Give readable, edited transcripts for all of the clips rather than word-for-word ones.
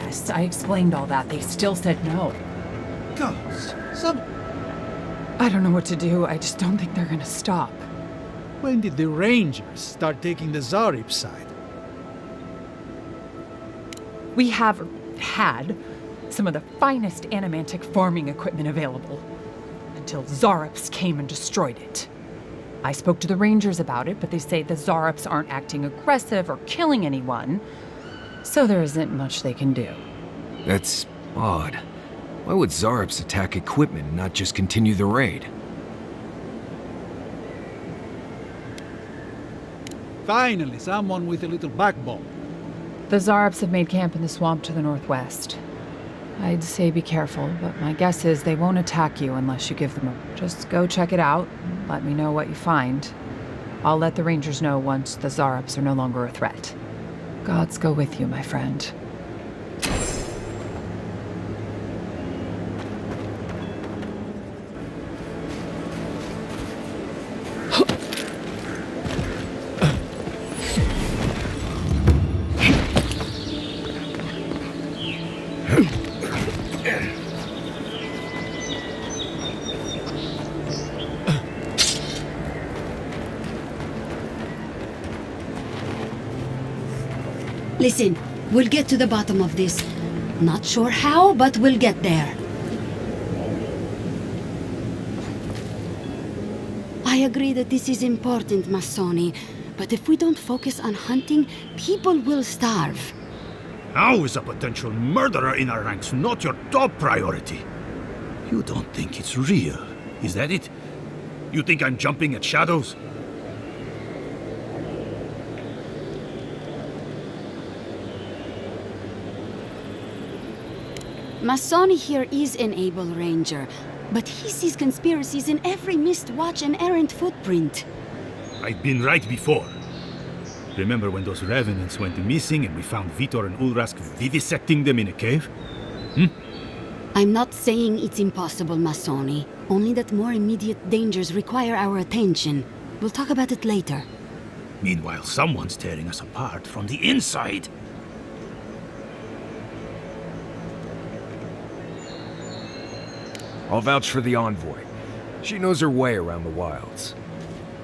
Yes, I explained all that. They still said no. Gods, I don't know what to do. I just don't think they're gonna stop. when did the Rangers start taking the Xaurips side? We have had some of the finest animantic farming equipment available until Xaurips came and destroyed it. I spoke to the Rangers about it, but they say the Xaurips aren't acting aggressive or killing anyone, so there isn't much they can do. That's odd. Why would Xaurips attack equipment and not just continue the raid? Finally, someone with a little backbone. The Xaurips have made camp in the swamp to the northwest. I'd say be careful, but my guess is they won't attack you unless you give them a... Just go check it out, and let me know what you find. I'll let the Rangers know once the Xaurips are no longer a threat. Gods go with you, my friend. Listen, we'll get to the bottom of this. Not sure how, but we'll get there. I agree that this is important, Massoni, but if we don't focus on hunting, people will starve. How is a potential murderer in our ranks not your top priority? You don't think it's real, is that it? You think I'm jumping at shadows? Massoni here is an able ranger, but he sees conspiracies in every missed watch and errant footprint. I've been right before. Remember when those revenants went missing and we found Vitor and Ulrask vivisecting them in a cave? I'm not saying it's impossible, Massoni. Only that more immediate dangers require our attention. We'll talk about it later. Meanwhile, someone's tearing us apart from the inside. I'll vouch for the envoy. She knows her way around the wilds.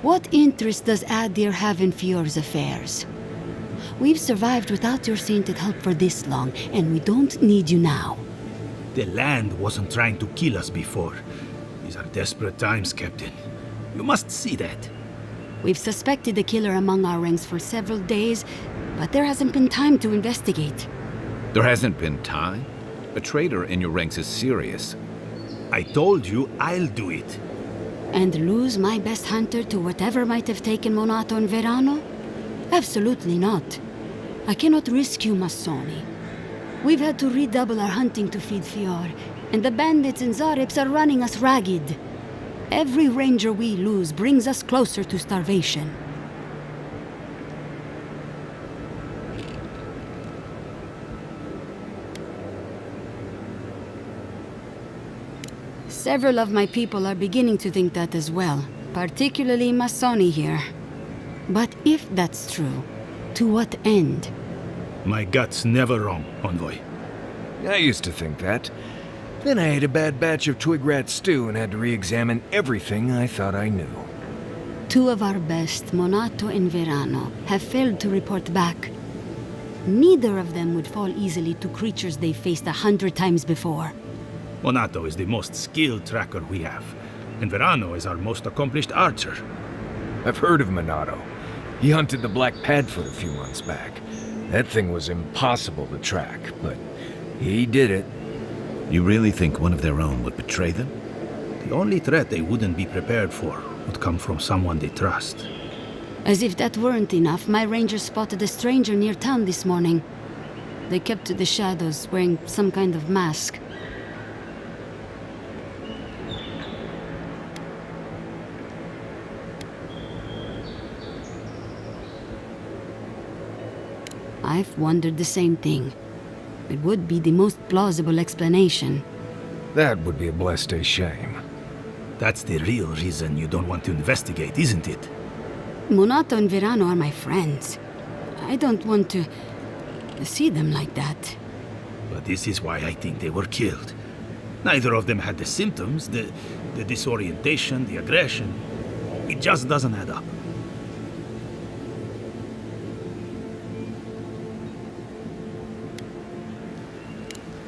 What interest does Adir have in Fior's affairs? We've survived without your sainted help for this long, and we don't need you now. The land wasn't trying to kill us before. These are desperate times, Captain. You must see that. We've suspected the killer among our ranks for several days, but there hasn't been time to investigate. There hasn't been time? A traitor in your ranks is serious. I told you I'll do it. And lose my best hunter to whatever might have taken Monato and Verano? Absolutely not. I cannot risk you, Massoni. We've had to redouble our hunting to feed Fior, and the bandits in Xaurips are running us ragged. Every ranger we lose brings us closer to starvation. Several of my people are beginning to think that as well, particularly Massoni here. But if that's true, to what end? My gut's never wrong, Envoy. I used to think that. Then I ate a bad batch of twig rat stew and had to re-examine everything I thought I knew. Two of our best, Monato and Verano, have failed to report back. Neither of them would fall easily to creatures they've faced 100 times before. Monato is the most skilled tracker we have, and Verano is our most accomplished archer. I've heard of Monato. He hunted the Black Padfoot a few months back. That thing was impossible to track, but he did it. You really think one of their own would betray them? The only threat they wouldn't be prepared for would come from someone they trust. As if that weren't enough, my rangers spotted a stranger near town this morning. They kept to the shadows, wearing some kind of mask. I've wondered the same thing. It would be the most plausible explanation. That would be a blessed shame. That's the real reason you don't want to investigate, isn't it? Monato and Verano are my friends. I don't want to see them like that. But this is why I think they were killed. Neither of them had the symptoms, the disorientation, the aggression. It just doesn't add up.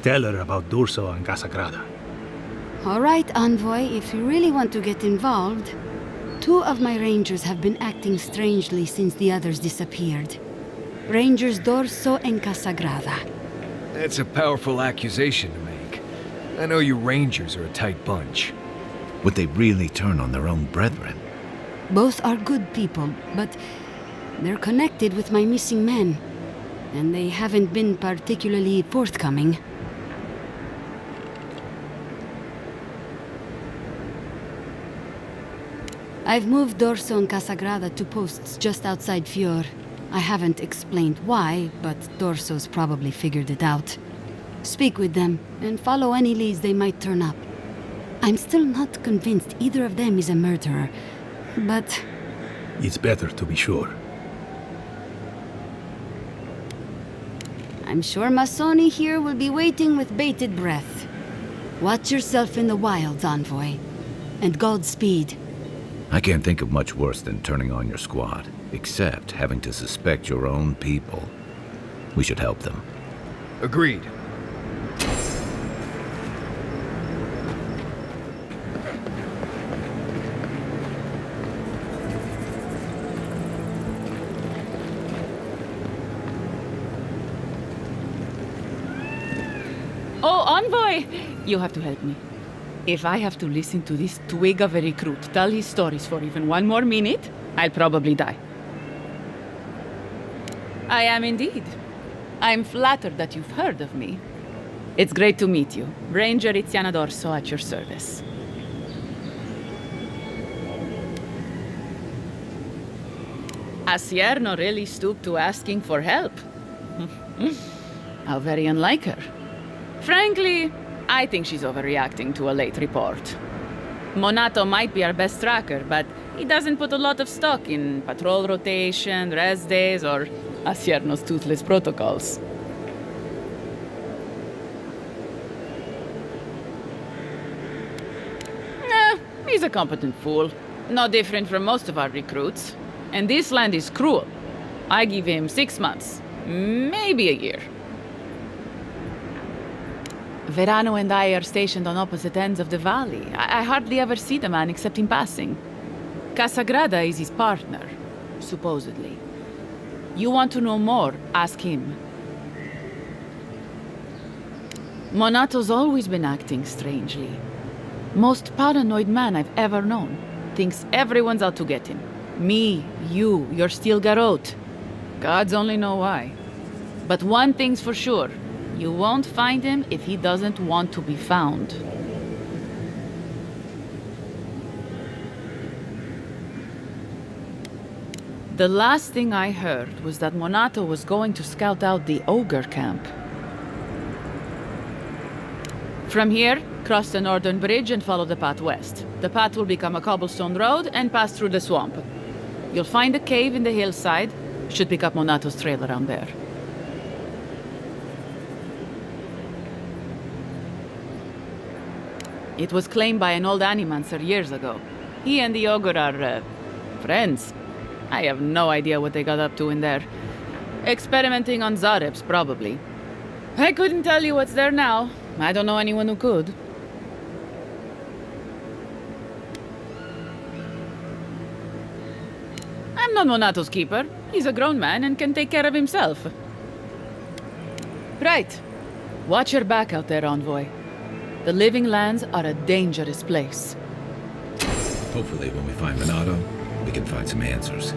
Tell her about Durso and Casagrada. All right, Envoy, if you really want to get involved, 2 of my rangers have been acting strangely since the others disappeared. Rangers Dorso and Casagrada. That's a powerful accusation to make. I know you Rangers are a tight bunch. Would they really turn on their own brethren? Both are good people, but they're connected with my missing men, and they haven't been particularly forthcoming. I've moved Dorso and Casagrada to posts just outside Fior. I haven't explained why, but Dorso's probably figured it out. Speak with them, and follow any leads they might turn up. I'm still not convinced either of them is a murderer, but... It's better to be sure. I'm sure Masoni here will be waiting with bated breath. Watch yourself in the wilds, Envoy. And Godspeed. I can't think of much worse than turning on your squad, except having to suspect your own people. We should help them. Agreed. Oh, Envoy! You have to help me. If I have to listen to this twig of a recruit tell his stories for even one more minute, I'll probably die. I am indeed. I'm flattered that you've heard of me. It's great to meet you. Ranger Iziana Dorso at your service. Asierno really stooped to asking for help. How very unlike her. Frankly, I think she's overreacting to a late report. Monato might be our best tracker, but he doesn't put a lot of stock in patrol rotation, rest days, or Asierno's toothless protocols. He's a competent fool. No different from most of our recruits. And this land is cruel. I give him 6 months, maybe a year. Verano and I are stationed on opposite ends of the valley. I hardly ever see the man except in passing. Casagrada is his partner, supposedly. You want to know more, ask him. Monato's always been acting strangely. Most paranoid man I've ever known. Thinks everyone's out to get him. Me, you, your steel garrote. Gods only know why. But one thing's for sure. You won't find him if he doesn't want to be found. The last thing I heard was that Monato was going to scout out the ogre camp. From here, cross the northern bridge and follow the path west. The path will become a cobblestone road and pass through the swamp. You'll find a cave in the hillside. Should pick up Monato's trail around there. It was claimed by an old animancer years ago. He and the ogre are, friends. I have no idea what they got up to in there. Experimenting on Xaurips, probably. I couldn't tell you what's there now. I don't know anyone who could. I'm not Monato's keeper. He's a grown man and can take care of himself. Right. Watch your back out there, Envoy. The Living Lands are a dangerous place. Hopefully, when we find Monato, we can find some answers.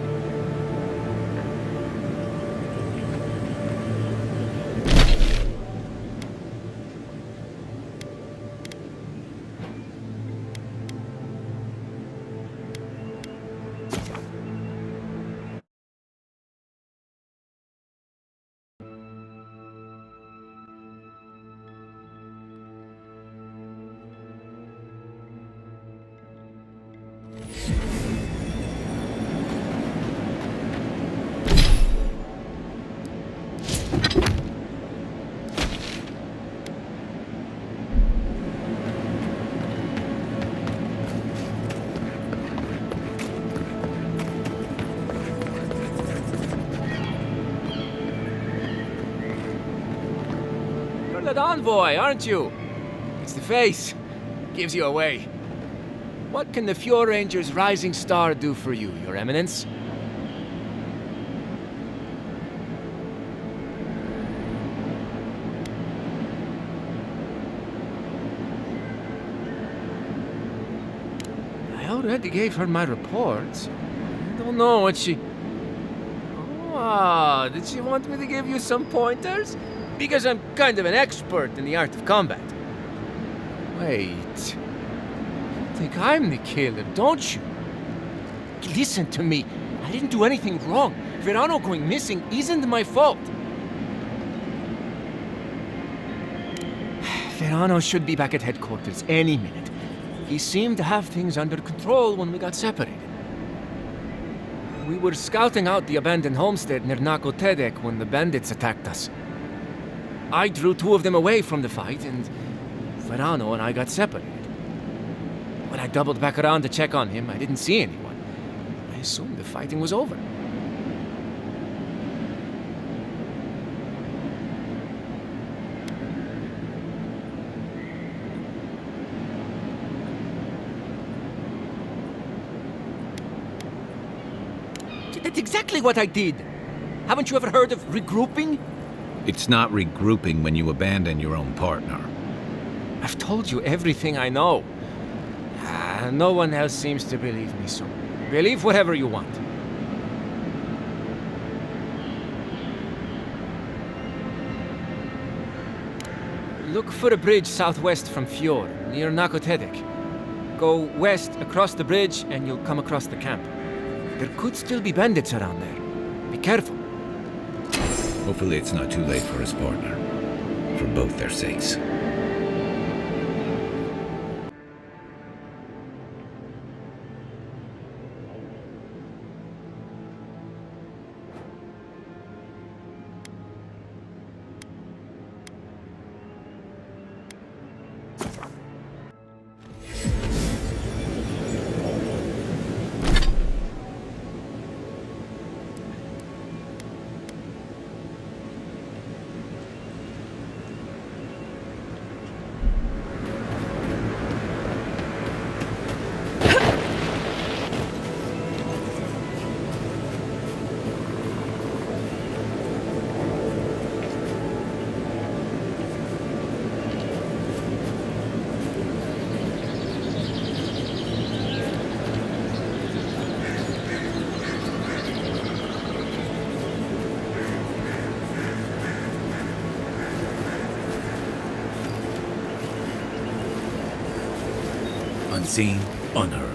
You're that envoy, aren't you? It's the face. Gives you away. What can the Fjord Ranger's rising star do for you, Your Eminence? I already gave her my reports. I don't know what she... Oh, did she want me to give you some pointers? Because I'm kind of an expert in the art of combat. Wait. You think I'm the killer, don't you? Listen to me. I didn't do anything wrong. Verano going missing isn't my fault. Verano should be back at headquarters any minute. He seemed to have things under control when we got separated. We were scouting out the abandoned homestead near Nakotedek when the bandits attacked us. I drew 2 of them away from the fight, and Verano and I got separated. When I doubled back around to check on him, I didn't see anyone. I assumed the fighting was over. That's exactly what I did. Haven't you ever heard of regrouping? It's not regrouping when you abandon your own partner. I've told you everything I know. No one else seems to believe me, so believe whatever you want. Look for a bridge southwest from Fjord, near Nakotedek. Go west across the bridge and you'll come across the camp. There could still be bandits around there. Be careful. Hopefully it's not too late for his partner. For both their sakes. Unseen, unheard.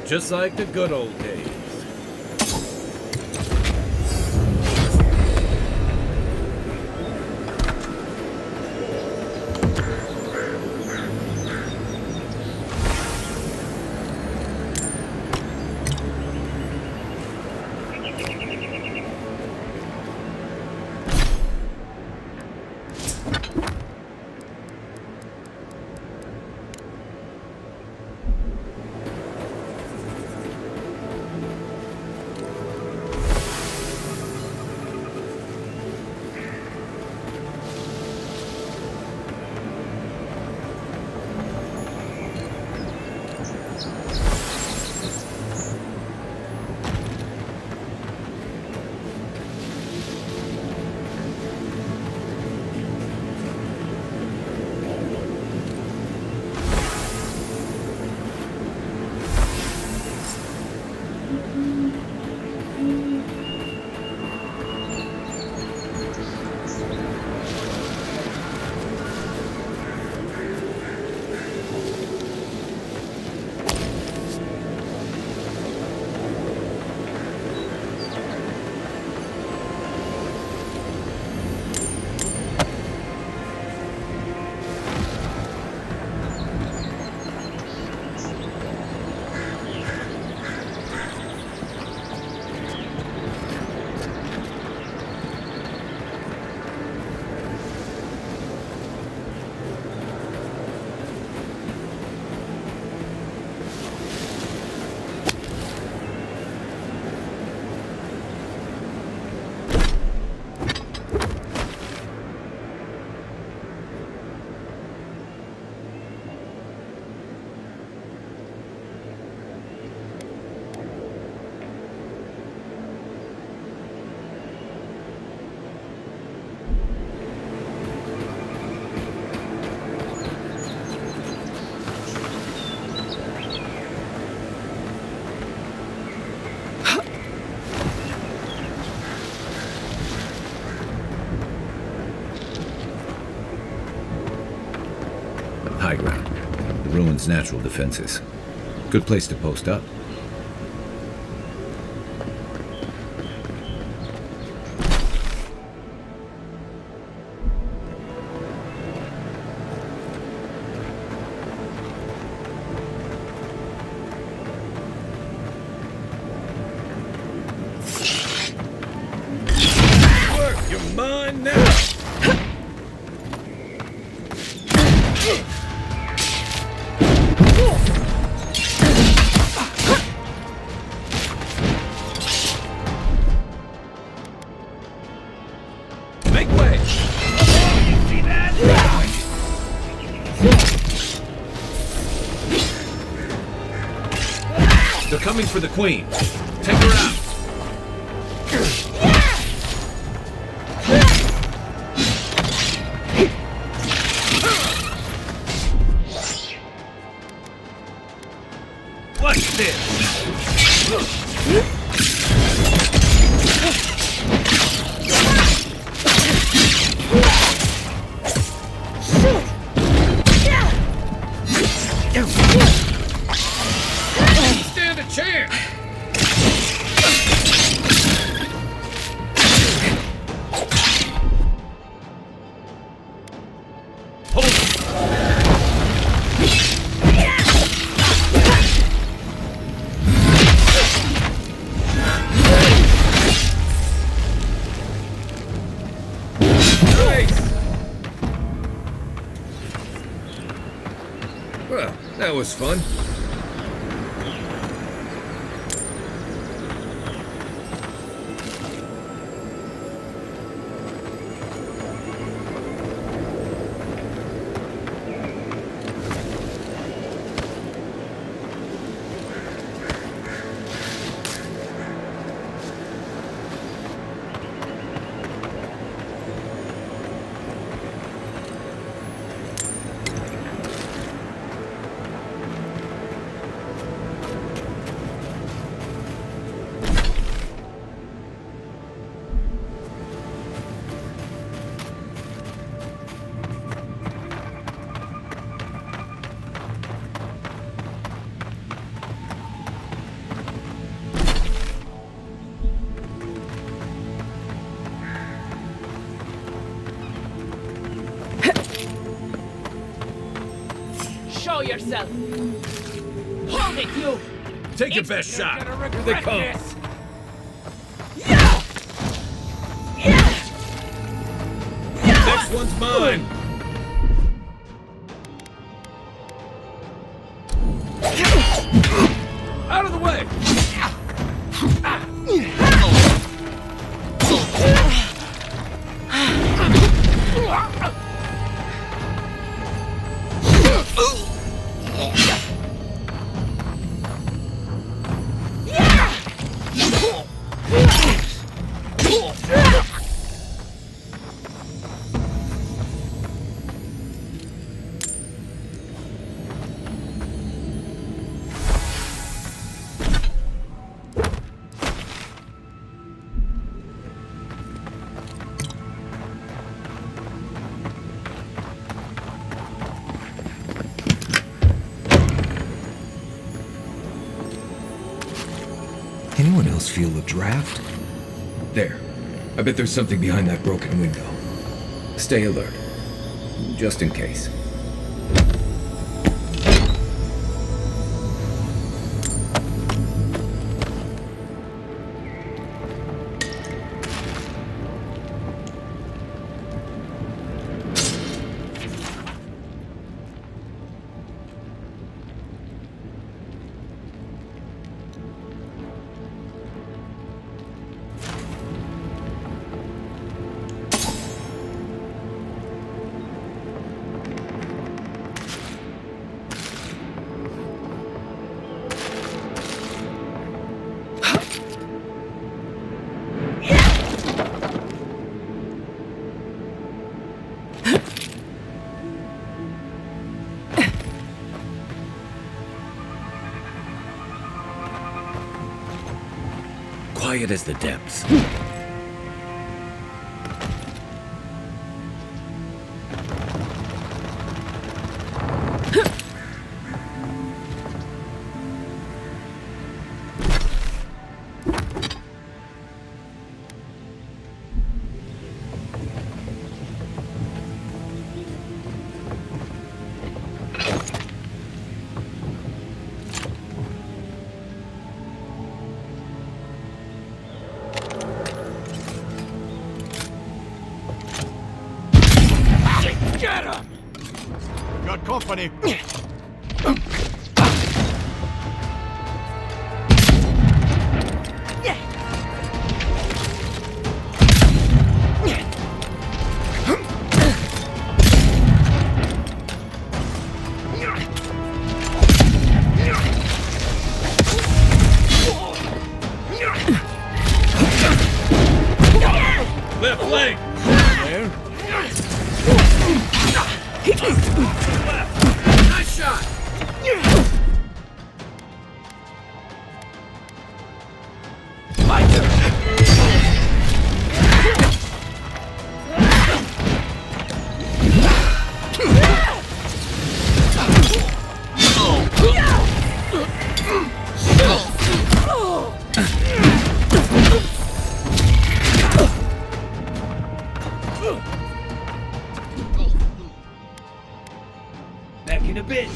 Just like the good old days. High ground. The ruins' natural defenses. Good place to post up. Work your mind now! Make way! See that? They're coming for the queen. Take her out. What's this? Stand a chance! Hold it! Nice! Well, that was fun. Show yourself! Hold it, you! Take your best shot. Here they come. Next one's mine. Out of the way! Anyone else feel the draft? There. I bet there's something behind that broken window. Stay alert. Just in case. Quiet as the depths. Got company. Left leg. There. Nice shot. My turn. Back in a bit.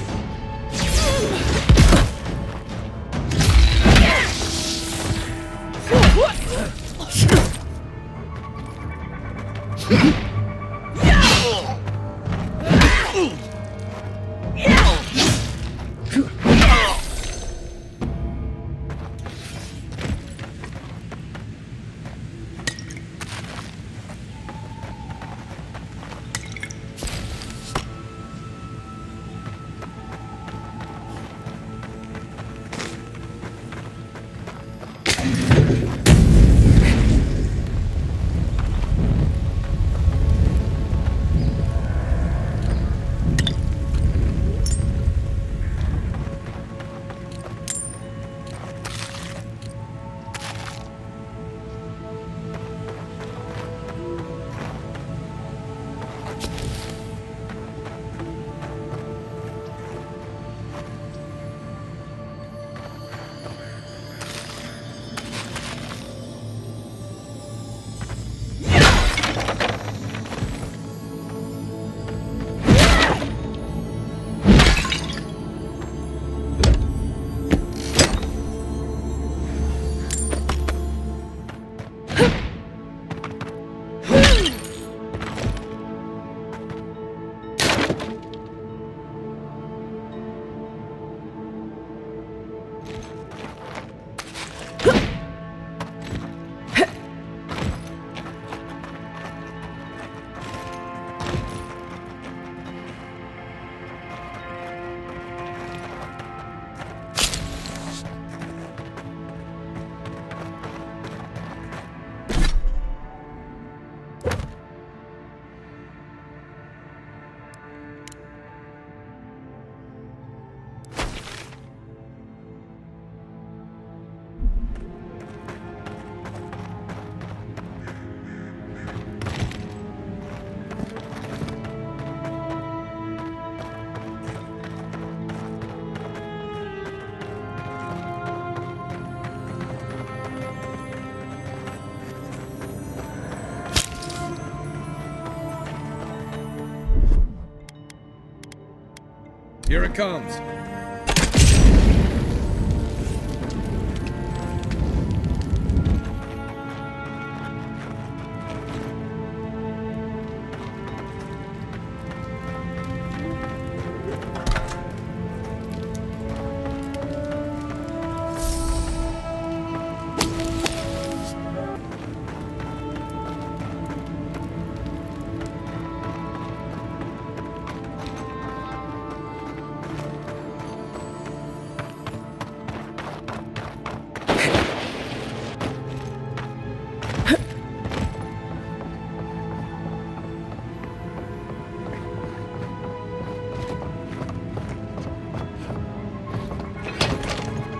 Here it comes.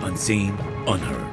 Unseen, unheard.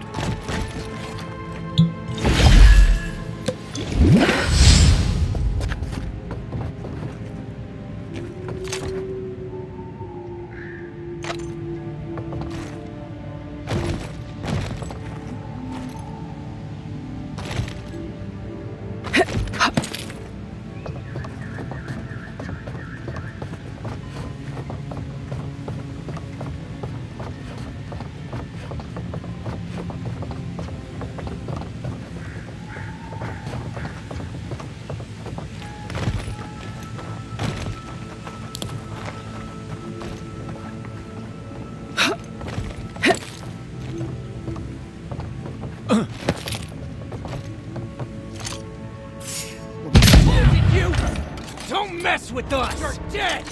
Don't mess with us! You're dead!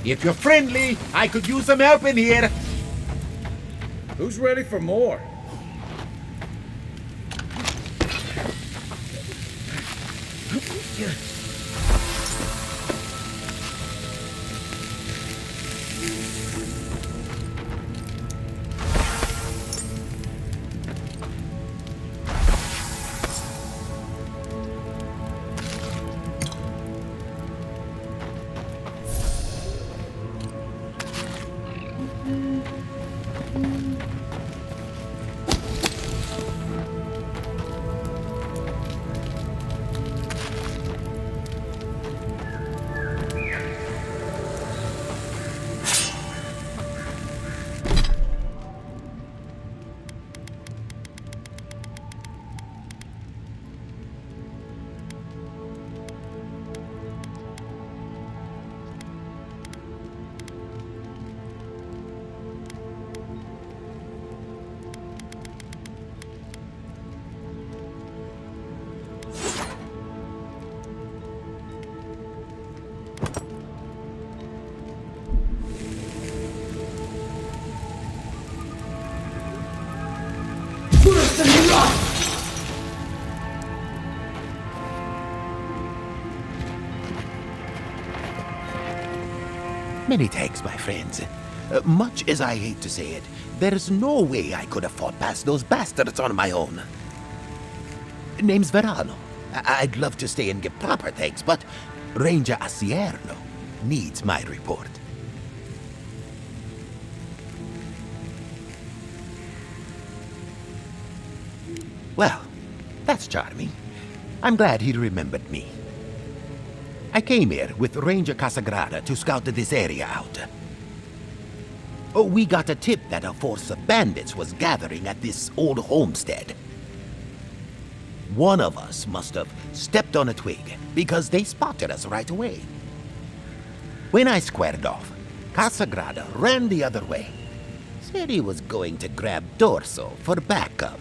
If you're friendly, I could use some help in here. Who's ready for more? Many thanks, my friends. Much as I hate to say it, there's no way I could have fought past those bastards on my own. Name's Verano. I'd love to stay and give proper thanks, but Ranger Asierno needs my report. Well, that's charming. I'm glad he remembered me. I came here with Ranger Casagrada to scout this area out. We got a tip that a force of bandits was gathering at this old homestead. One of us must have stepped on a twig, because they spotted us right away. When I squared off, Casagrada ran the other way. Said he was going to grab Dorso for backup.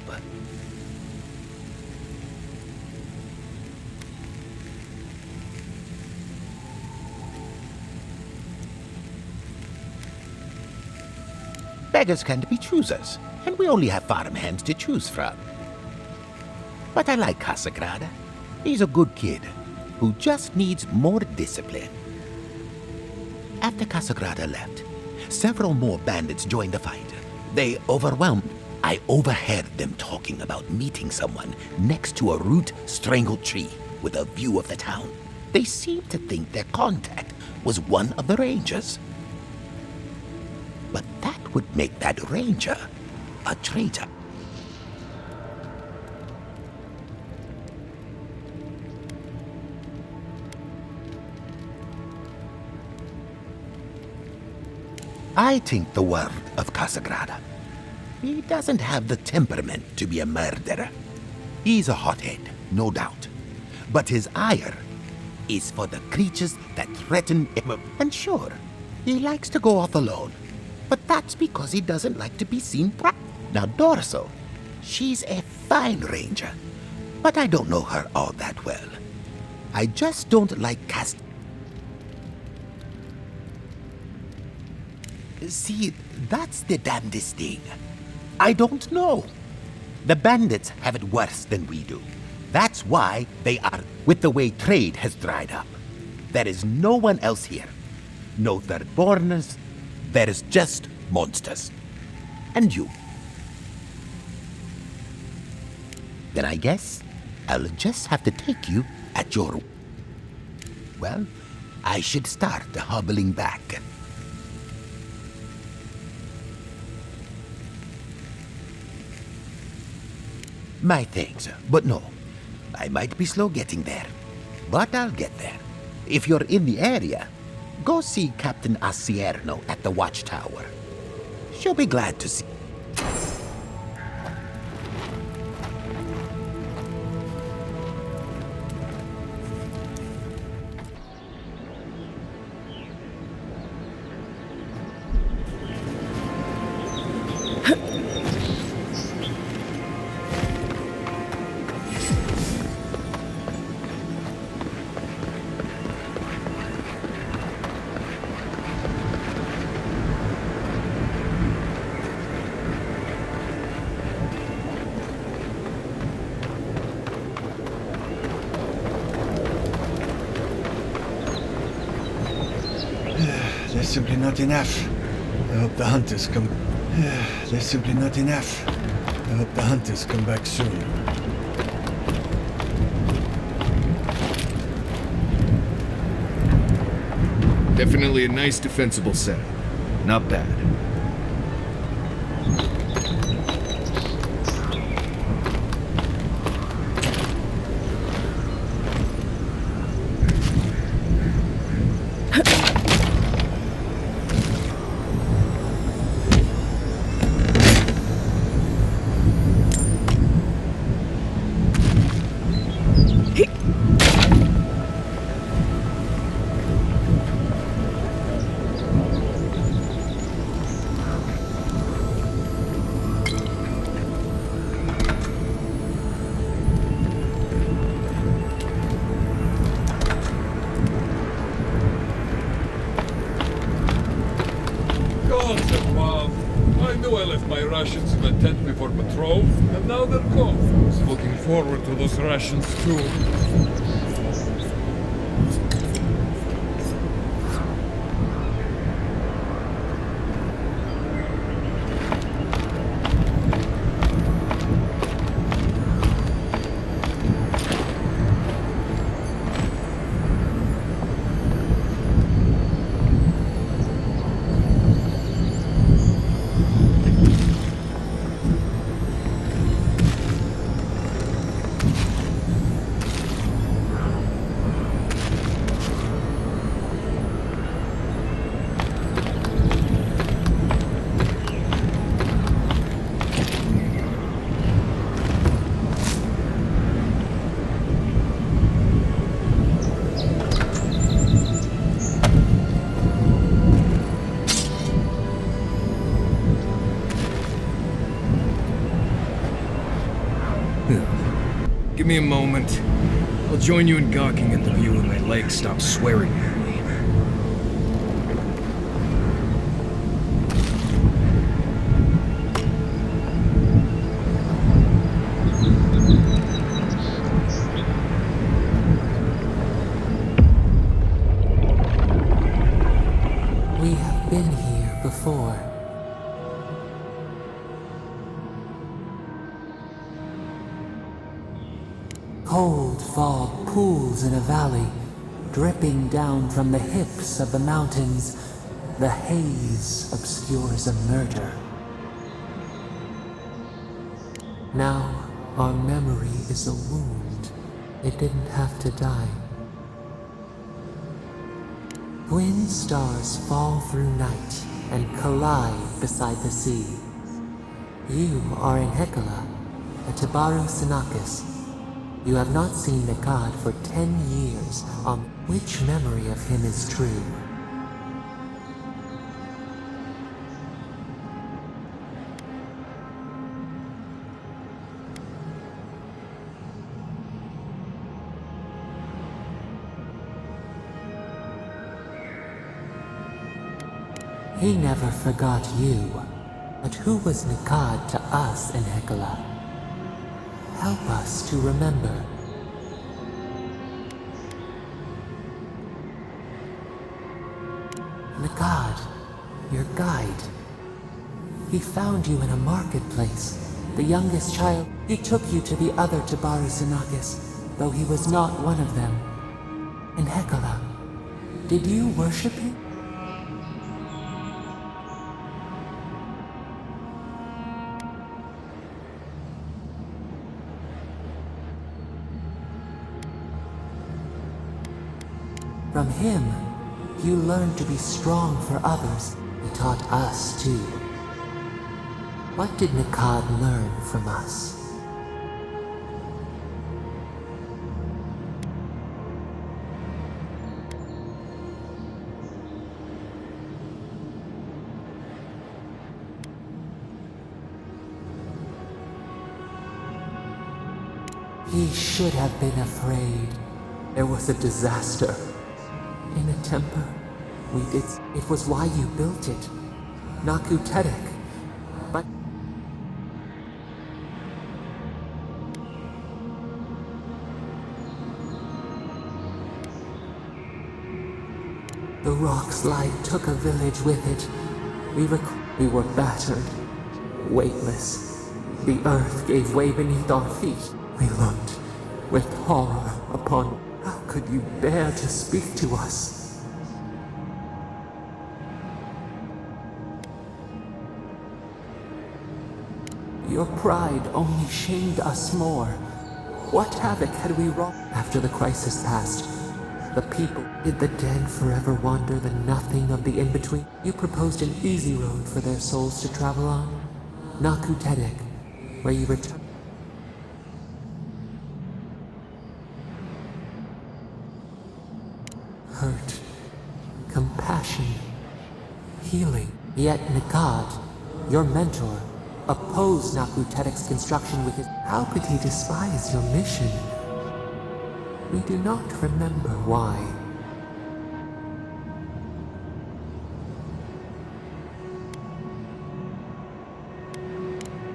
Beggars can't be choosers, and we only have farmhands to choose from. But I like Casagrada. He's a good kid who just needs more discipline. After Casagrada left, several more bandits joined the fight. They overwhelmed. I overheard them talking about meeting someone next to a root-strangled tree with a view of the town. They seemed to think their contact was one of the rangers. But that would make that ranger a traitor. I think the world of Casagrada. He doesn't have the temperament to be a murderer. He's a hothead, no doubt. But his ire is for the creatures that threaten him. And sure, he likes to go off alone. But that's because he doesn't like to be seen. Now Dorso, she's a fine ranger. But I don't know her all that well. I just don't like See, that's the damnedest thing. I don't know. The bandits have it worse than we do. That's why they are, with the way trade has dried up. There is no one else here. No thirdborners. There is just monsters. And you. Then I guess I'll just have to take you at your... Well, I should start hobbling back. My thanks, but no. I might be slow getting there, but I'll get there. If you're in the area, go see Captain Asierno at the watchtower. She'll be glad to see. There's simply not enough. I hope the hunters come... There's simply not enough. I hope the hunters come back soon. Definitely a nice defensible setup. Not bad. I knew I left my rations in the tent before patrol, and now they're gone. I was looking forward to those rations too. Give me a moment. I'll join you in gawking at the view when my legs stop swearing at me. We have been here before. Cold fog pools in a valley, dripping down from the hips of the mountains. The haze obscures a murder. Now, our memory is a wound. It didn't have to die. Twin stars fall through night and collide beside the sea. You are in Hecala, a Tabaru Sinakis. You have not seen the god for 10 years. Which memory of him is true? He never forgot you. But who was Nikad to us in Hecala? Help us to remember. Nikad, your guide. He found you in a marketplace. The youngest child, he took you to the other Tabaru Sinakis, though he was not one of them. In Hecala, did you worship him? From him, you learned to be strong for others. He taught us too. What did Nikad learn from us? He should have been afraid. There was a disaster. In a temper, it was why you built it. Naku Tedek. But the rock slide took a village with it. We were battered, weightless. The earth gave way beneath our feet. We looked with horror upon. How could you bear to speak to us? Your pride only shamed us more. What havoc had we wrought? After the crisis passed, the people, did the dead forever wander the nothing of the in-between? You proposed an easy road for their souls to travel on. Naku Tedek, where you returned. Hurt, compassion, healing. Yet Nikad, your mentor, opposed Naku Tedek's construction with his... How could he despise your mission? We do not remember why.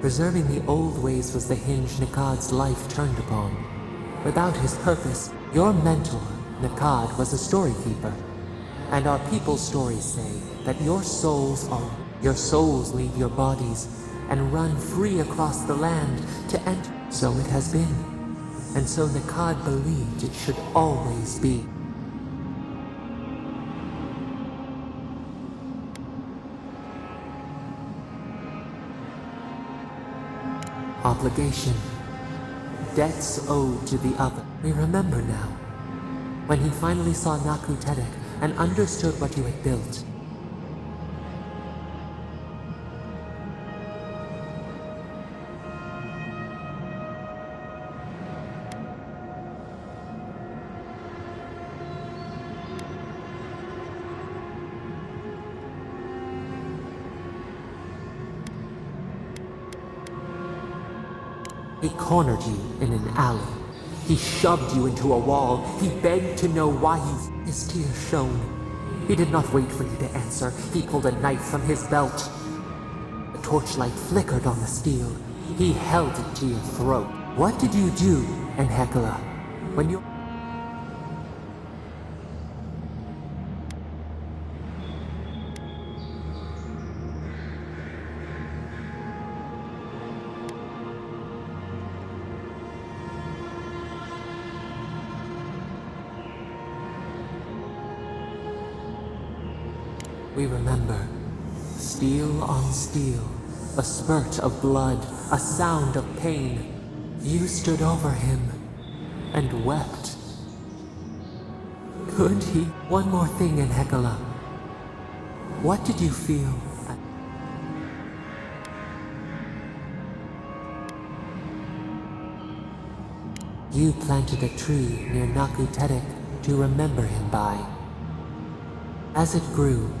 Preserving the old ways was the hinge Nikad's life turned upon. Without his purpose, your mentor, Nikad, was a story keeper, and our people's stories say that your souls leave your bodies and run free across the land to enter. So it has been, and so Nikad believed it should always be. Obligation, debts owed to the other. We remember now. When he finally saw Naku Tedek and understood what you had built. He cornered you in an alley, He shoved you into a wall. He begged to know why you... His tears shone. He did not wait for you to answer. He pulled a knife from his belt. The torchlight flickered on the steel. He held it to your throat. What did you do, Enhekala, when you... We remember. Steel on steel. A spurt of blood. A sound of pain. You stood over him and wept. Could he? One more thing, Enhekala. What did you feel? You planted a tree near Naku Tedek to remember him by. As it grew,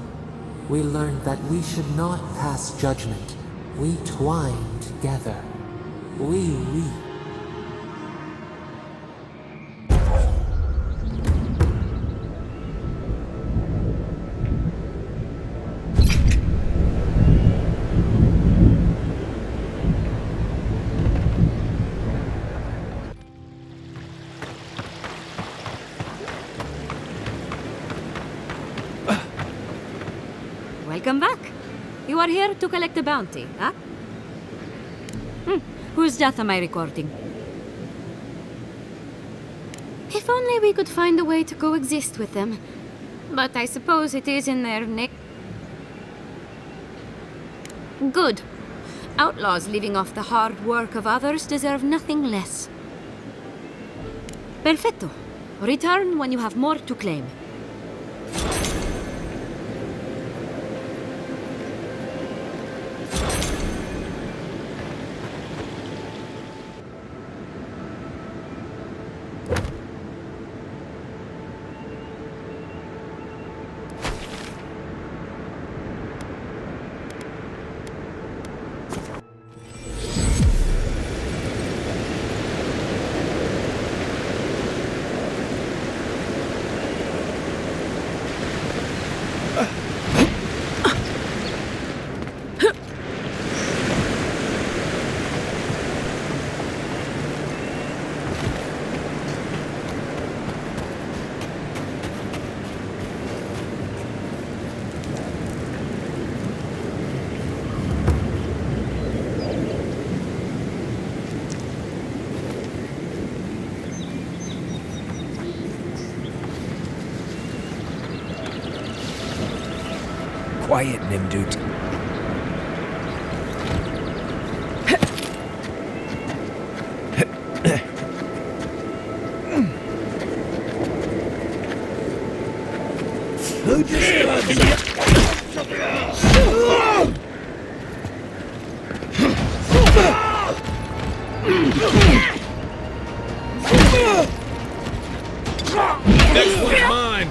we learned that we should not pass judgment. We twine together. We weep. Welcome back. You are here to collect a bounty, huh? Whose death am I recording? If only we could find a way to coexist with them. But I suppose it is in their neck. Good. Outlaws living off the hard work of others deserve nothing less. Perfecto. Return when you have more to claim. Quiet, Nimdut. Who just Next one's mine!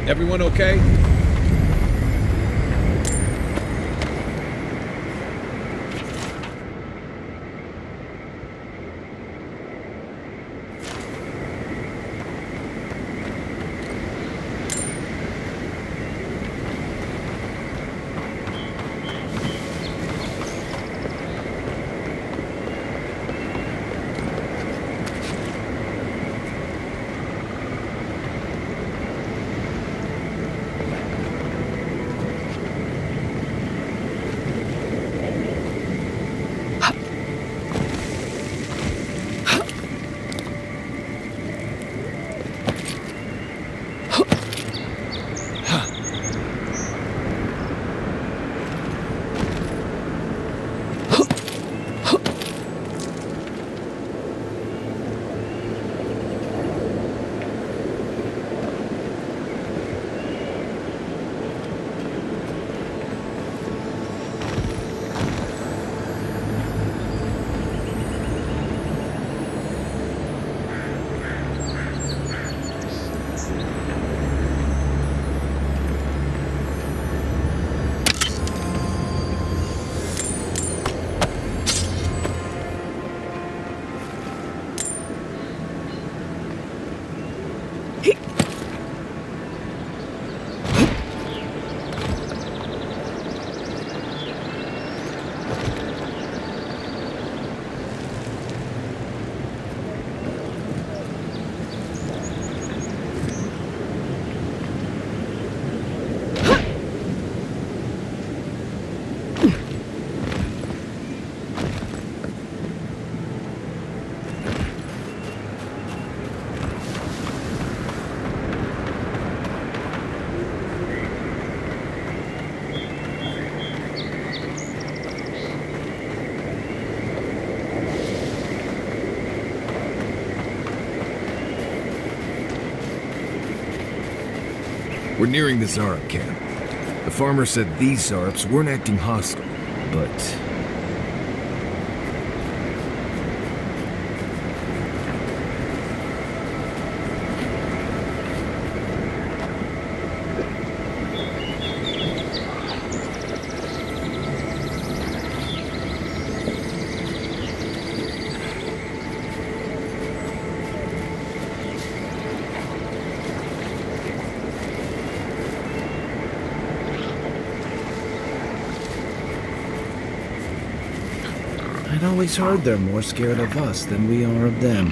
Everyone okay? We're nearing the Xaurup camp. The farmer said these Xaurups weren't acting hostile, but... I'd always heard they're more scared of us than we are of them.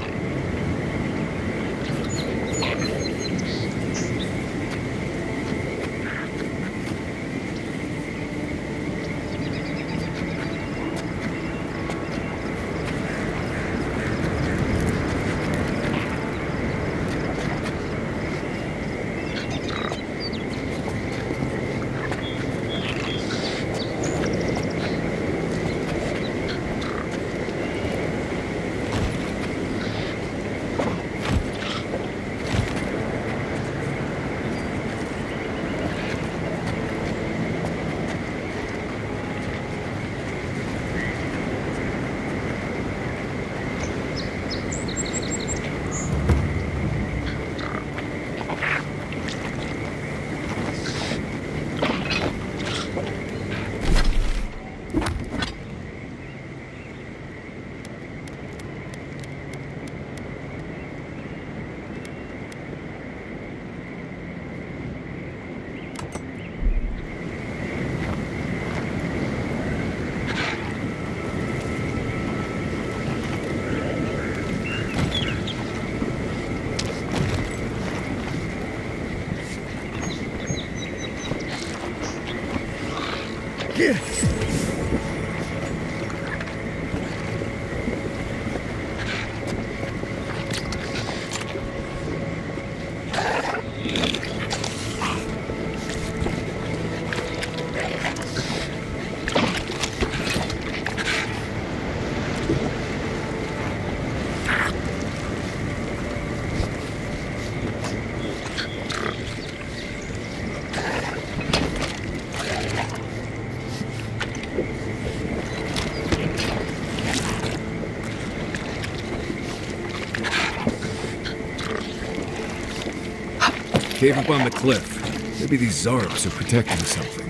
Cave up on the cliff. Maybe these Xaurups are protecting something.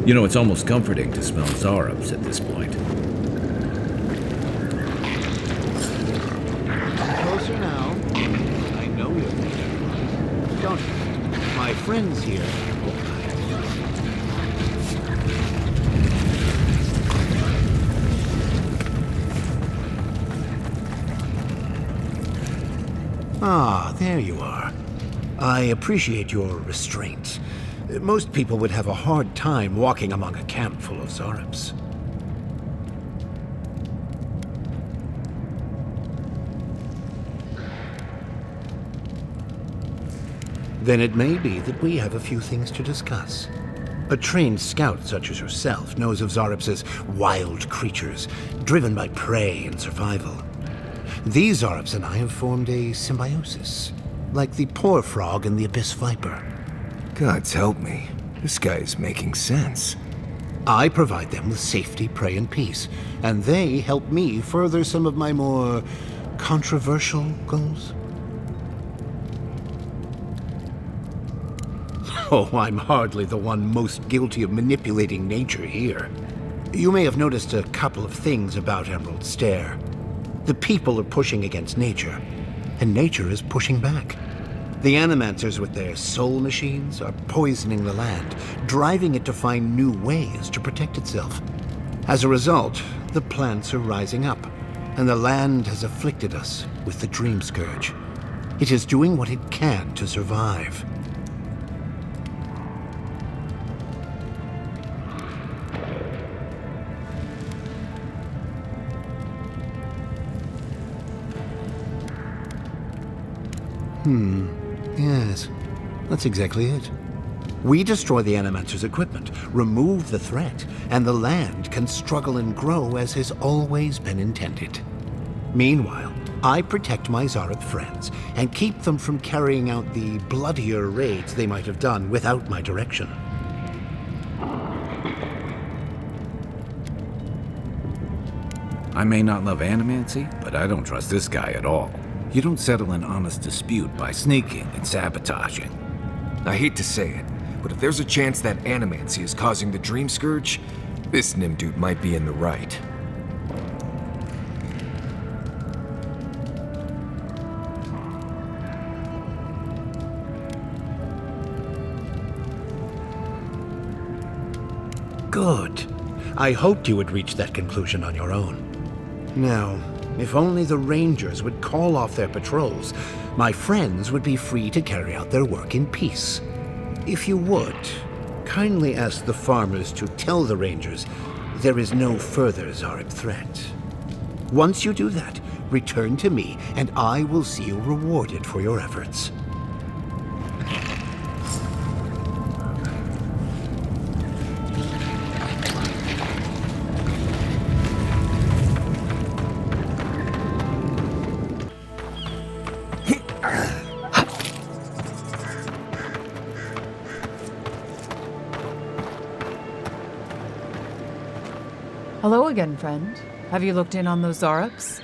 You know, it's almost comforting to smell Xaurups at this point. Closer now. I know you're there. Don't you? My friends here. Ah, there you are. I appreciate your restraint. Most people would have a hard time walking among a camp full of Xaurips. Then it may be that we have a few things to discuss. A trained scout such as yourself knows of Xaurips as wild creatures, driven by prey and survival. These Xaurips and I have formed a symbiosis, like the poor frog and the abyss viper. Gods help me. This guy is making sense. I provide them with safety, prey, and peace, and they help me further some of my more controversial goals. Oh, I'm hardly the one most guilty of manipulating nature here. You may have noticed a couple of things about Emerald Stair. The people are pushing against nature, and nature is pushing back. The Animancers with their soul machines are poisoning the land, driving it to find new ways to protect itself. As a result, the plants are rising up, and the land has afflicted us with the Dream Scourge. It is doing what it can to survive. Yes, that's exactly it. We destroy the Animancer's equipment, remove the threat, and the land can struggle and grow as has always been intended. Meanwhile, I protect my Xaurup friends and keep them from carrying out the bloodier raids they might have done without my direction. I may not love animancy, but I don't trust this guy at all. You don't settle an honest dispute by sneaking and sabotaging. I hate to say it, but if there's a chance that animancy is causing the Dream Scourge, this Nimdude might be in the right. Good. I hoped you would reach that conclusion on your own. Now, if only the Rangers would call off their patrols, my friends would be free to carry out their work in peace. If you would, kindly ask the farmers to tell the Rangers there is no further Xaurup threat. Once you do that, return to me, and I will see you rewarded for your efforts. Hello again, friend. Have you looked in on those Xaurups?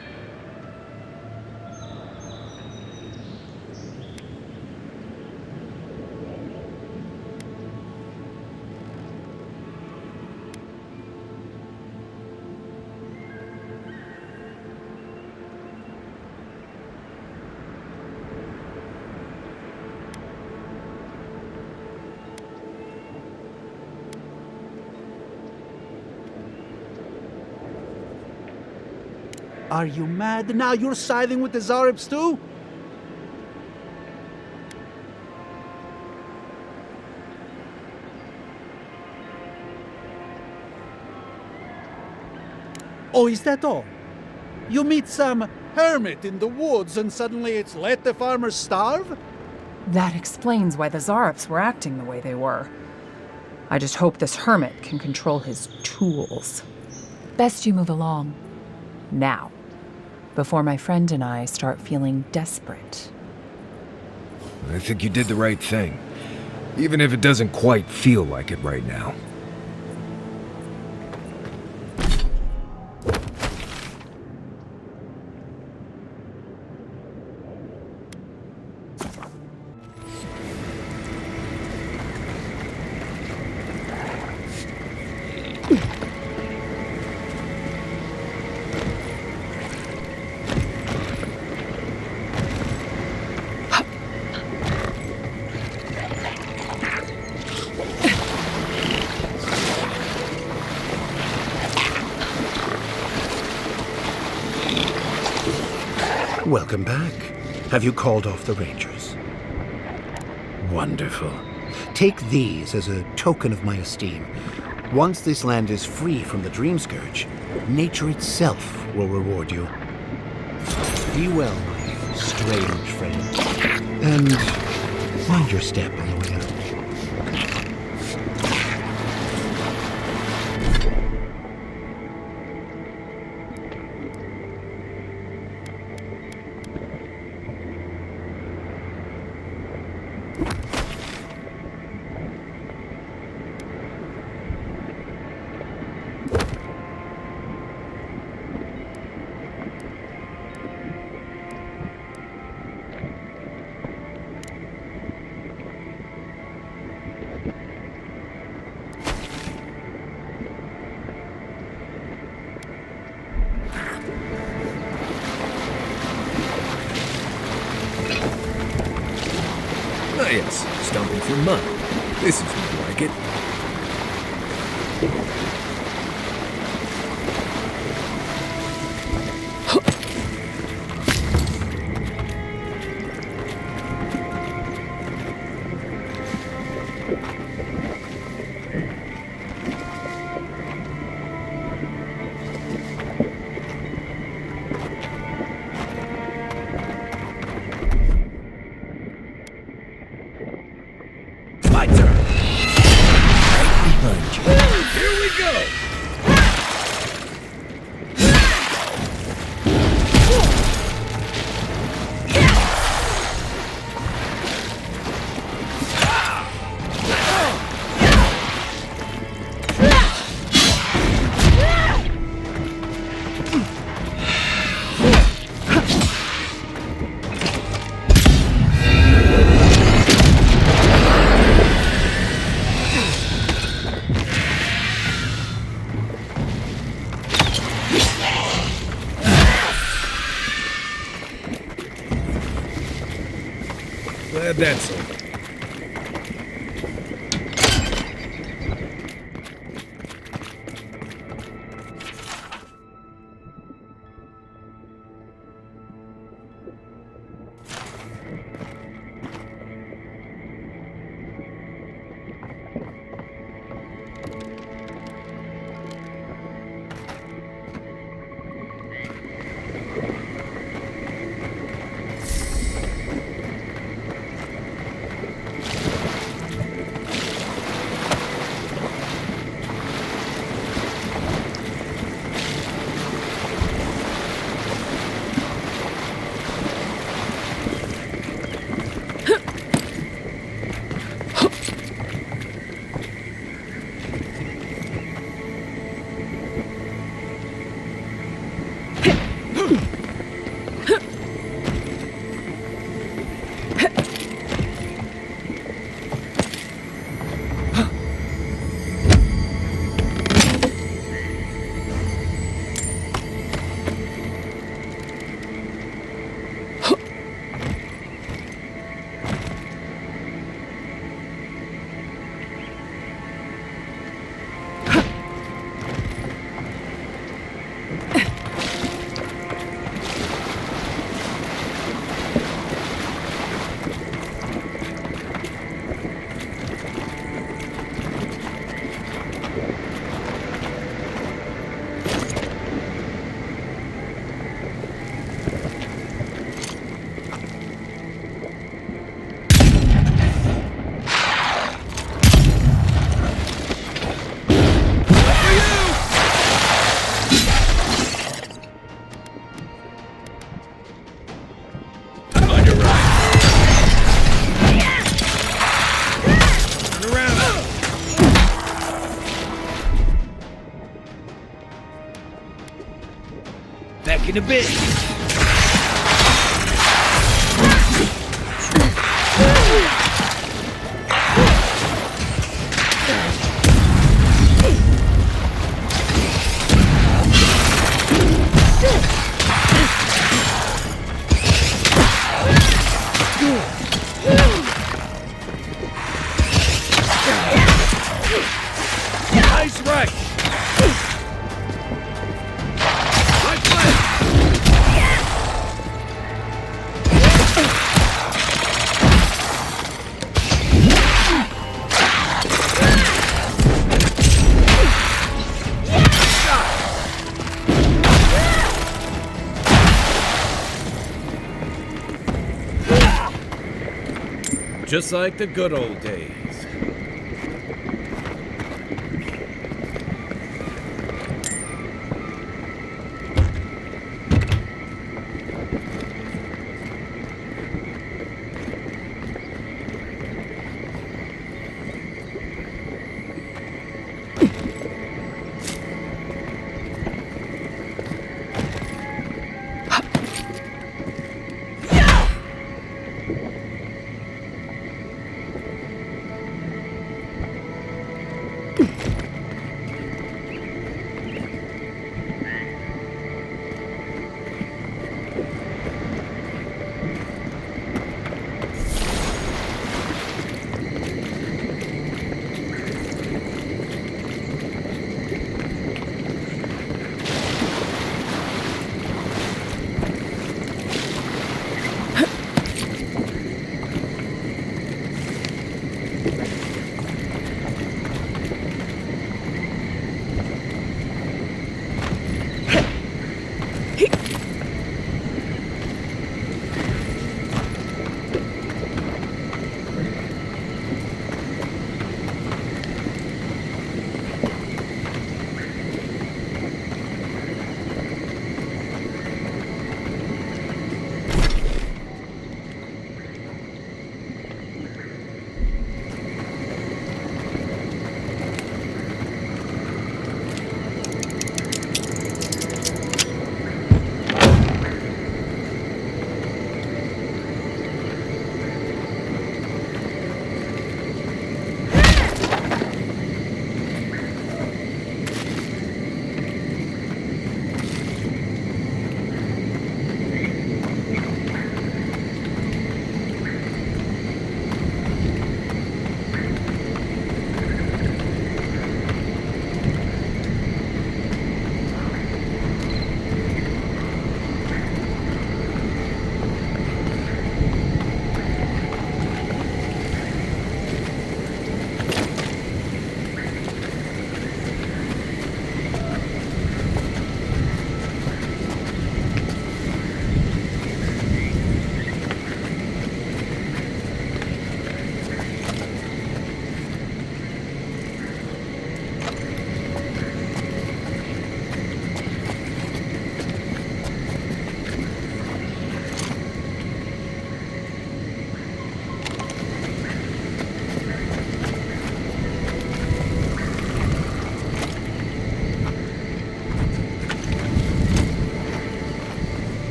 Are you mad? Now you're siding with the Xaurips too? Oh, is that all? You meet some hermit in the woods and suddenly it's let the farmers starve? That explains why the Xaurups were acting the way they were. I just hope this hermit can control his tools. Best you move along. Now. Before my friend and I start feeling desperate. I think you did the right thing, even if it doesn't quite feel like it right now. Welcome back. Have you called off the Rangers? Wonderful. Take these as a token of my esteem. Once this land is free from the Dream Scourge, nature itself will reward you. Be well, my strange friend. And mind your step on the way out. Ah yes, stomping through mud. This is more like it. My turn. Right behind you. Here we go! Glad that's over. Back in a bit. Nice right. Right leg. just like the good old days.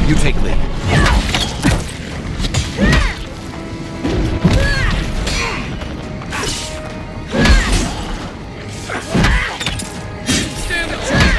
You take lead. Stand a chance!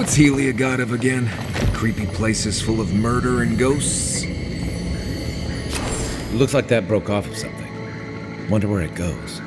What's Helia god of again? Creepy places full of murder and ghosts? Looks like that broke off of something. Wonder where it goes.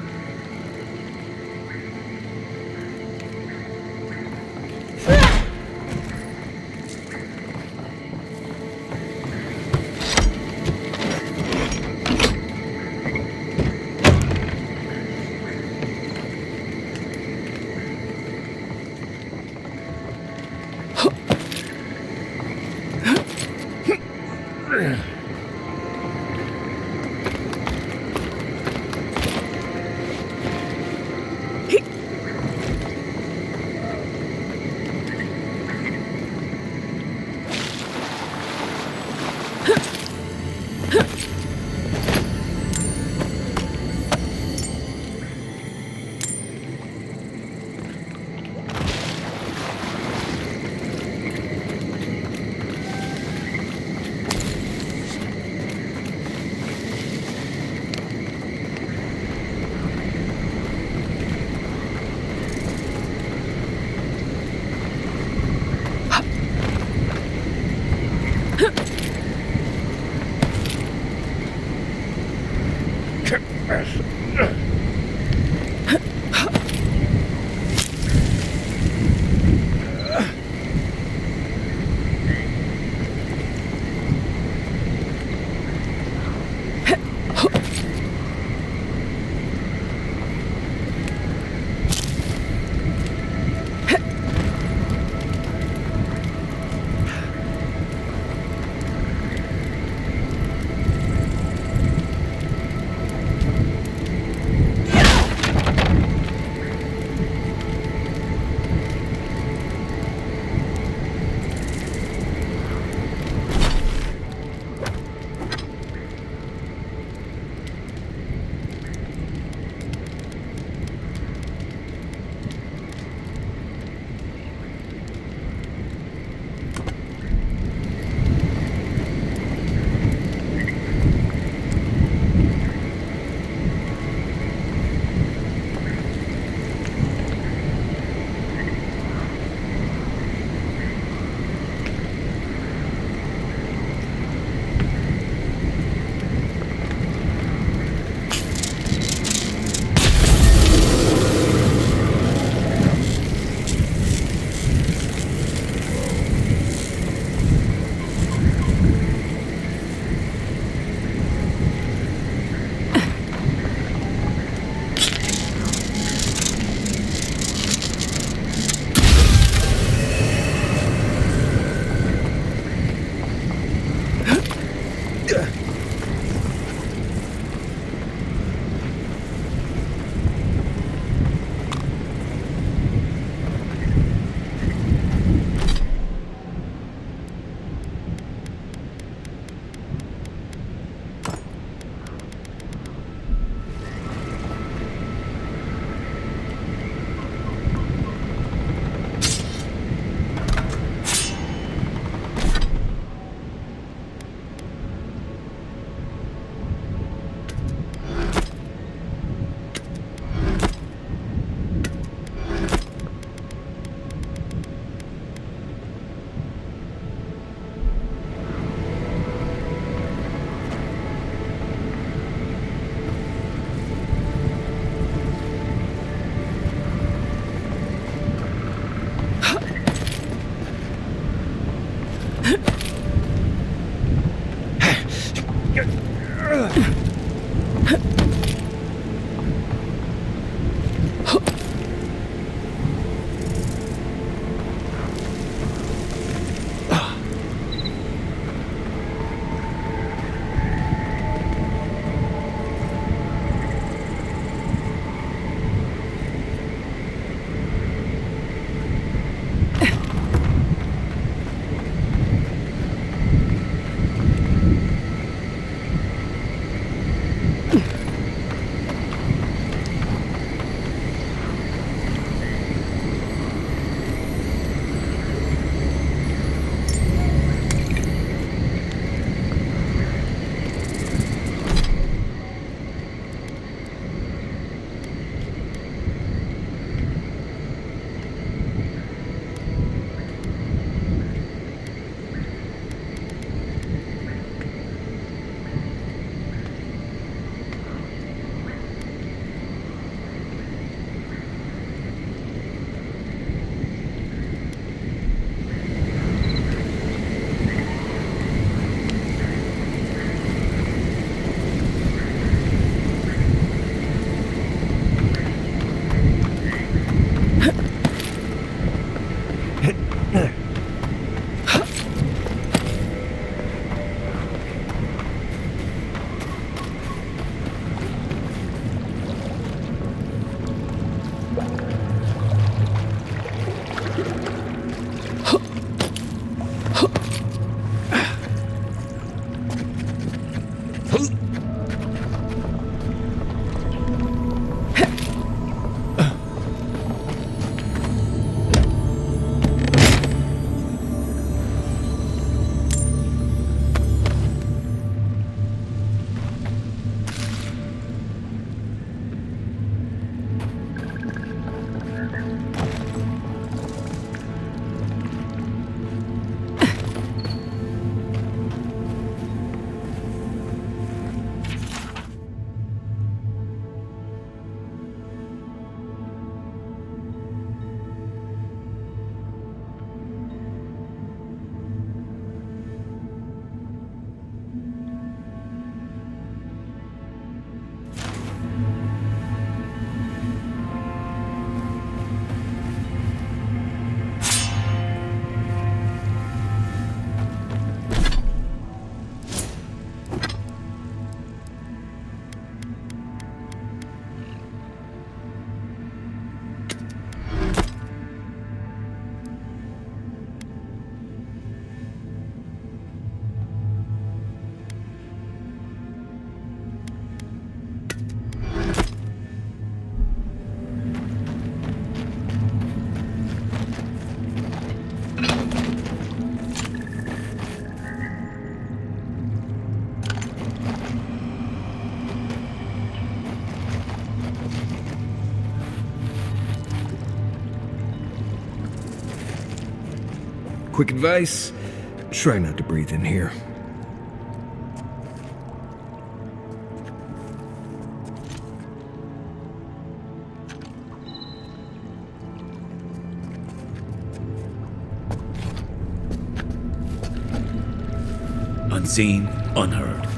quick advice, try not to breathe in here. Unseen, unheard.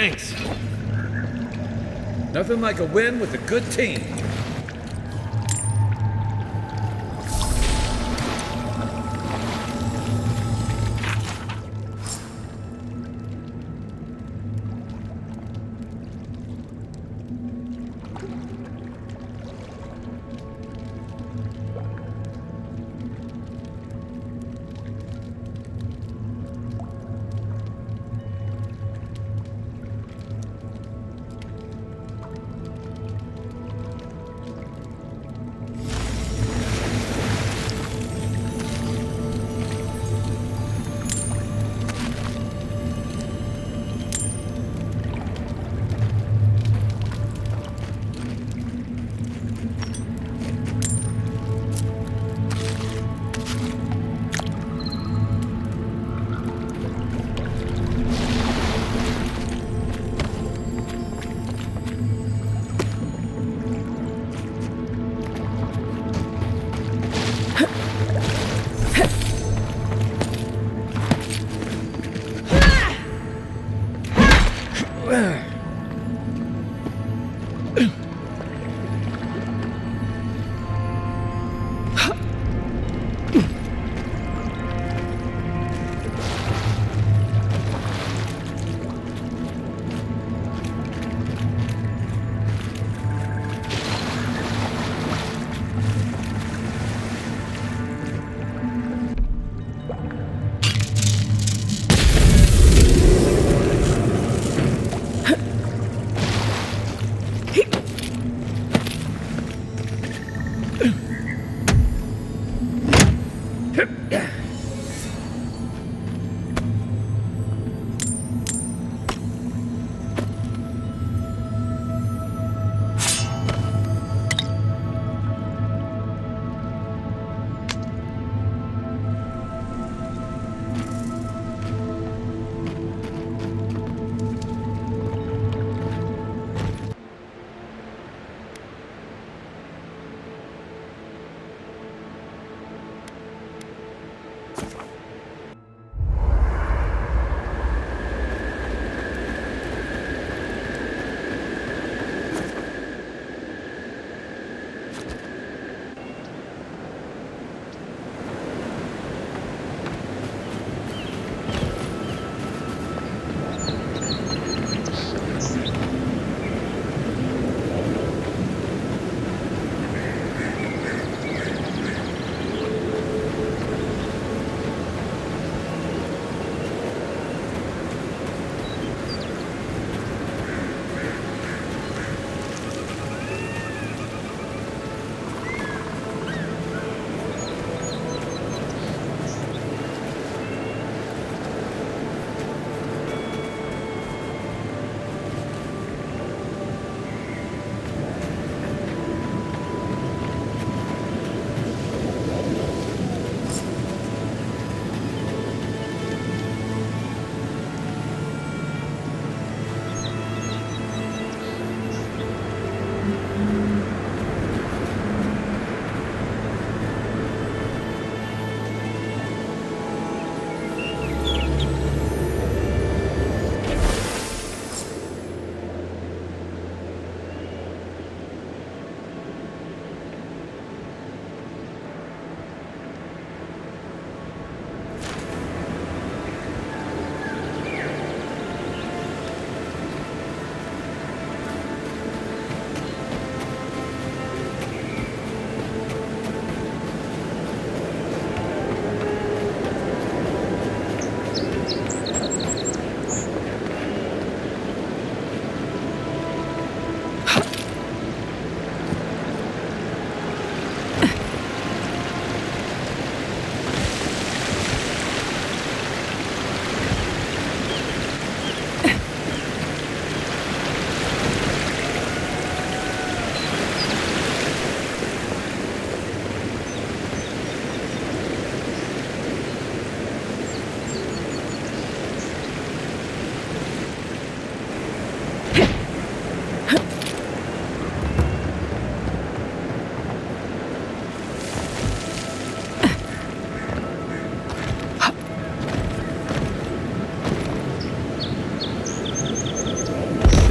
Thanks. Nothing like a win with a good team.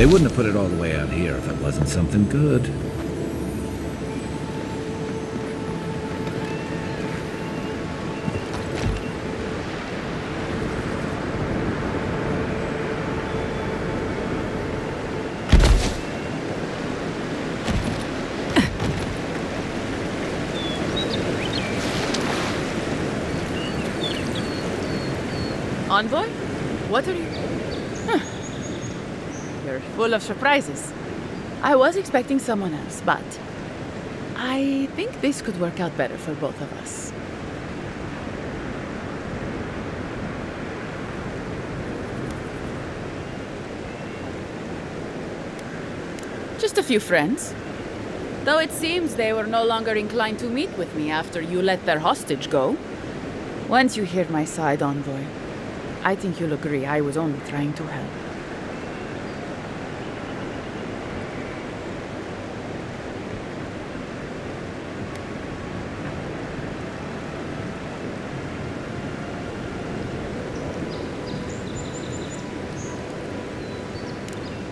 They wouldn't have put it all the way out here if it wasn't something good. Envoy? What are you... Huh. You're full of surprises. I was expecting someone else, but I think this could work out better for both of us. Just a few friends. Though it seems they were no longer inclined to meet with me after you let their hostage go. Once you hear my side, Envoy, I think you'll agree I was only trying to help.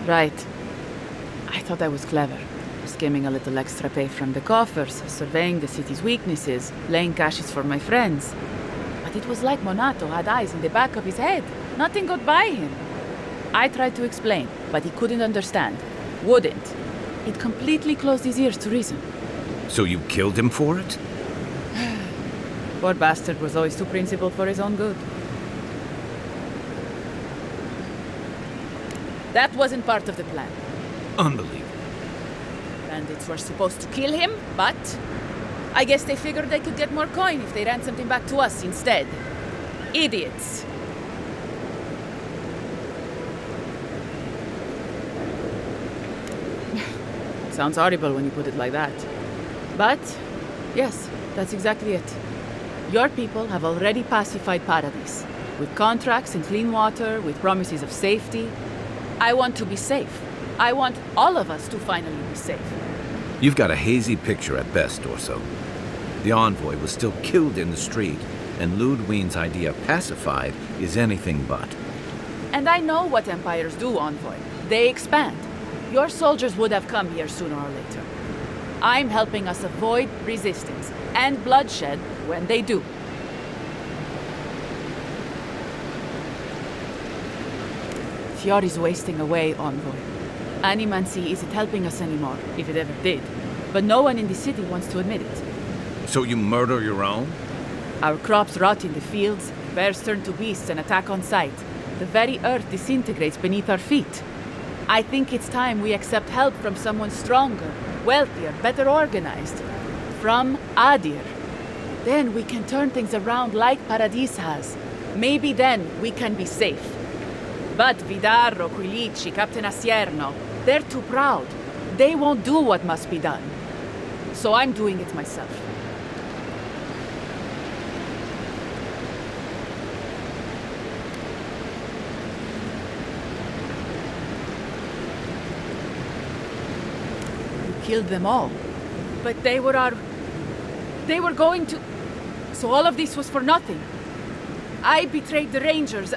Right. I thought I was clever. Skimming a little extra pay from the coffers, surveying the city's weaknesses, laying caches for my friends. But it was like Monato had eyes in the back of his head. Nothing got by him. I tried to explain, but he couldn't understand. Wouldn't. It completely closed his ears to reason. So you killed him for it? Poor bastard was always too principled for his own good. That wasn't part of the plan. Unbelievable. Bandits were supposed to kill him, but I guess they figured they could get more coin if they ran something back to us instead. Idiots. Sounds horrible when you put it like that. But, yes, that's exactly it. Your people have already pacified Paradise, with contracts and clean water, with promises of safety. I want to be safe. I want all of us to finally be safe. You've got a hazy picture at best, Orso. The envoy was still killed in the street, and Ludwine's idea of pacified is anything but. And I know what empires do, Envoy. They expand. Your soldiers would have come here sooner or later. I'm helping us avoid resistance and bloodshed when they do. Fiori's wasting away, Envoy. Animancy isn't helping us anymore, if it ever did. But no one in the city wants to admit it. So you murder your own? Our crops rot in the fields, bears turn to beasts and attack on sight. The very earth disintegrates beneath our feet. I think it's time we accept help from someone stronger, wealthier, better organized. From Adir. Then we can turn things around like Paradis has. Maybe then we can be safe. But Vidarro, Quilici, Captain Asierno, they're too proud. They won't do what must be done. So I'm doing it myself. Killed them all. But they were going to... So all of this was for nothing. I betrayed the Rangers.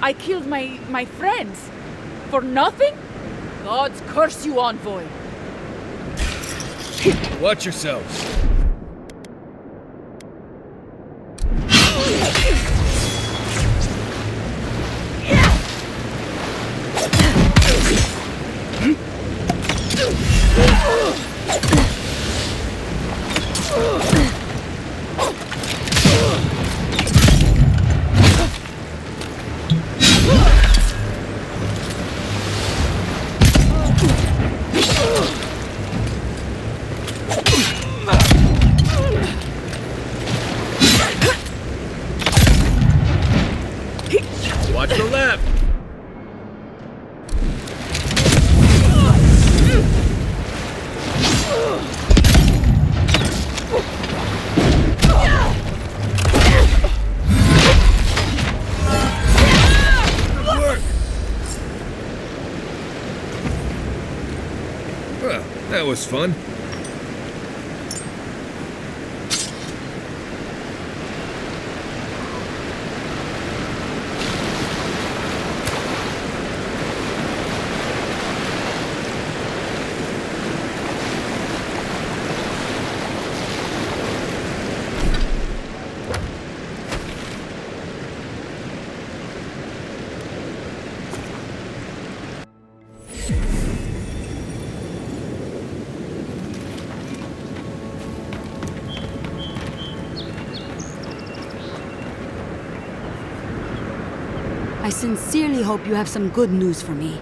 I killed my friends. For nothing? Gods curse you, Envoy. Watch yourselves. Watch the left! Good work! Well, that was fun. I sincerely hope you have some good news for me.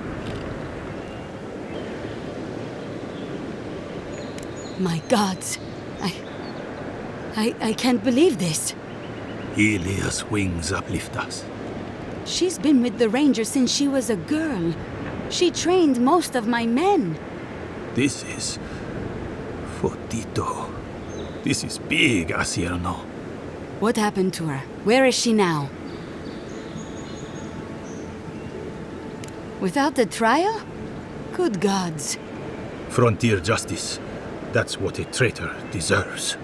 My gods. I can't believe this. Ilia's wings uplift us. She's been with the Rangers since she was a girl. She trained most of my men. This is... Fotito. This is big, Asierno. What happened to her? Where is she now? Without the trial? Good gods. Frontier justice. That's what a traitor deserves.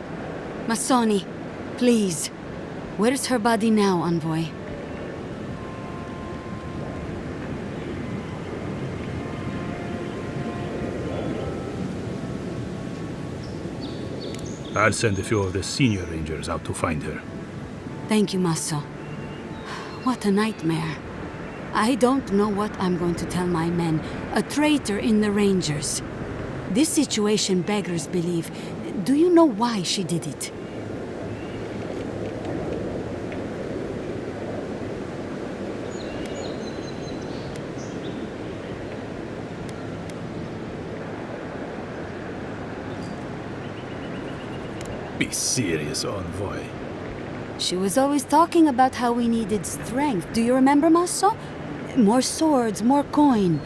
Masoni, please. Where's her body now, Envoy? I'll send a few of the senior rangers out to find her. Thank you, Masso. What a nightmare. I don't know what I'm going to tell my men. A traitor in the Rangers. This situation beggars belief. Do you know why she did it? Be serious, Envoy. She was always talking about how we needed strength. Do you remember, Masso? More swords, more coin.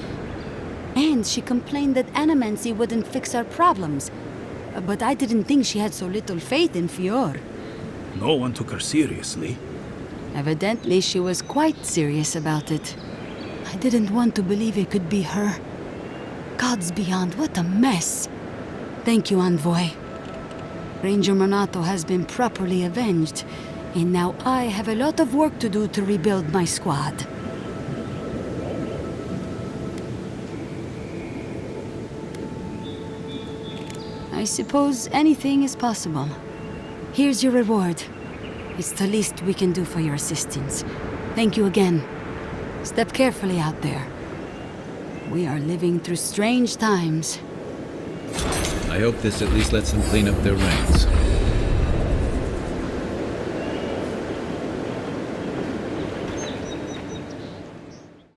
And she complained that animancy wouldn't fix our problems. But I didn't think she had so little faith in Fior. No one took her seriously. Evidently, she was quite serious about it. I didn't want to believe it could be her. Gods beyond, what a mess. Thank you, Envoy. Ranger Monato has been properly avenged, and now I have a lot of work to do to rebuild my squad. I suppose anything is possible. Here's your reward. It's the least we can do for your assistance. Thank you again. Step carefully out there. We are living through strange times. I hope this at least lets them clean up their ranks.